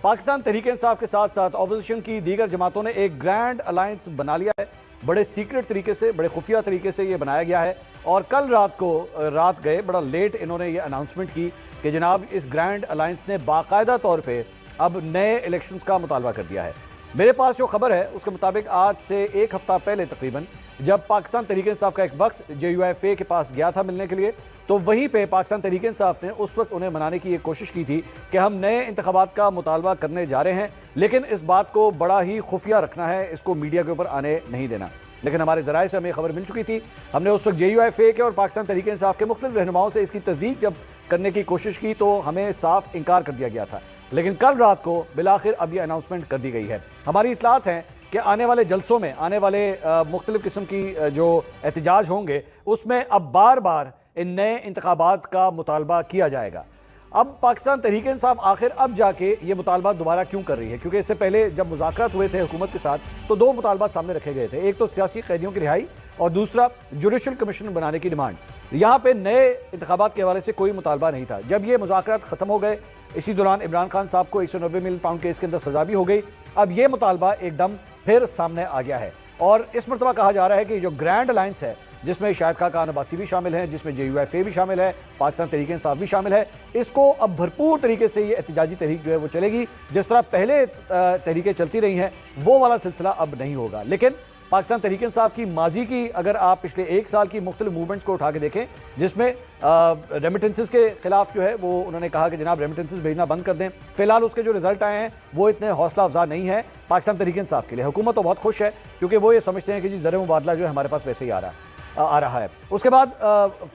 पाकिस्तान तहरीक इंसाफ के साथ साथ ऑपोजिशन की दीगर जमातों ने एक ग्रैंड अलायंस बना लिया है। बड़े सीक्रेट तरीके से, बड़े खुफिया तरीके से ये बनाया गया है और कल रात गए बड़ा लेट इन्होंने ये अनाउंसमेंट की कि जनाब इस ग्रैंड अलायंस ने बाकायदा तौर पर अब नए इलेक्शंस का मुतालबा कर दिया है। मेरे पास जो खबर है उसके मुताबिक आज से एक हफ्ता पहले तकरीबन जब पाकिस्तान तहरीक इंसाफ का एक वक्त JUIFA के पास गया था मिलने के लिए, तो वहीं पे पाकिस्तान तहरीक इंसाफ ने उस वक्त उन्हें मनाने की एक कोशिश की थी कि हम नए इंतखाबात का मुतालबा करने जा रहे हैं, लेकिन इस बात को बड़ा ही खुफिया रखना है, इसको मीडिया के ऊपर आने नहीं देना। लेकिन हमारे जराए से हमें खबर मिल चुकी थी। हमने उस वक्त JUIFA के और पाकिस्तान तहरीक इंसाफ के मुख्तलिफ रहनुमाओं से इसकी तस्दीक जब करने की कोशिश की तो हमें साफ इनकार कर दिया गया था। लेकिन कल रात को बिलाखिर अब यह अनाउंसमेंट कर दी गई है। हमारी इतलात हैं कि आने वाले जलसों में, आने वाले मुख्तलिफ किस्म की जो एहतजाज होंगे उसमें अब बार बार इन नए इंतखाबात का मुतालबा किया जाएगा। अब पाकिस्तान तहरीक इंसाफ आखिर अब जाके ये मुतालबा दोबारा क्यों कर रही है? क्योंकि इससे पहले जब मुज़ाकरात हुए थे हुकूमत के साथ तो दो मुतालबात सामने रखे गए थे, एक तो सियासी कैदियों की रिहाई और दूसरा जुडिशल कमीशन बनाने की डिमांड। यहाँ पे नए इंतखाबात के हवाले से कोई मुतालबा नहीं था। जब ये मुज़ाकरात खत्म हो गए, इसी दौरान इमरान खान साहब को 190 मिलियन पाउंड केस के अंदर सजा भी हो गई। अब ये मुतालबा एकदम फिर सामने आ गया है और इस मरतबा कहा जा रहा है कि जो ग्रैंड अलायंस है जिसमें शाहिद खान अब्बासी भी शामिल है, जिसमें JUIFA भी शामिल है, पाकिस्तान तहरीक इंसाफ भी शामिल है, इसको अब भरपूर तरीके से ये एहतजाजी तहरीक जो है वो चलेगी। जिस तरह पहले तहरीकें चलती रही हैं वो वाला सिलसिला अब नहीं होगा। लेकिन पाकिस्तान तहरीक इंसाफ की माजी की अगर आप पिछले एक साल की मुख्तलिफ मूवमेंट्स को उठा के देखें, जिसमें रेमिटेंसेस के खिलाफ जो है वो उन्होंने कहा कि जनाब रेमिटेंसेस भेजना बंद कर दें। फिलहाल उसके जो रिजल्ट आए हैं वो इतने हौसला अफजा नहीं है पाकिस्तान तहरीक इंसाफ के लिए। हुकूमत तो बहुत खुश है क्योंकि वो ये समझते हैं कि जी ज़र मुबादला जो है हमारे पास वैसे ही आ रहा है। उसके बाद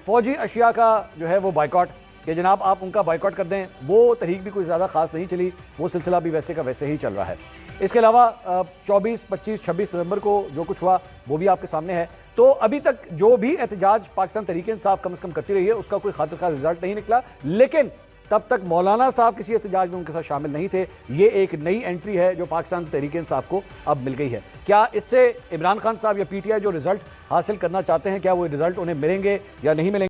फौजी अशिया का जो है वो बाइकॉट कि जनाब आप उनका बाइकॉट कर दें, वो तहरीक भी कोई ज़्यादा खास नहीं चली, वो सिलसिला भी वैसे का वैसे ही चल रहा है। इसके अलावा 24, 25, 26 नवंबर को जो कुछ हुआ वो भी आपके सामने है। तो अभी तक जो भी एहतजाज पाकिस्तान तहरीक इंसाफ कम से कम करती रही है उसका कोई खातिर का रिजल्ट नहीं निकला। लेकिन तब तक मौलाना साहब किसी एहतजाज में उनके साथ शामिल नहीं थे। ये एक नई एंट्री है जो पाकिस्तान तहरीक इंसाफ को अब मिल गई है। क्या इससे इमरान खान साहब या PTI जो रिजल्ट हासिल करना चाहते हैं क्या वो रिजल्ट उन्हें मिलेंगे या नहीं मिलेंगे?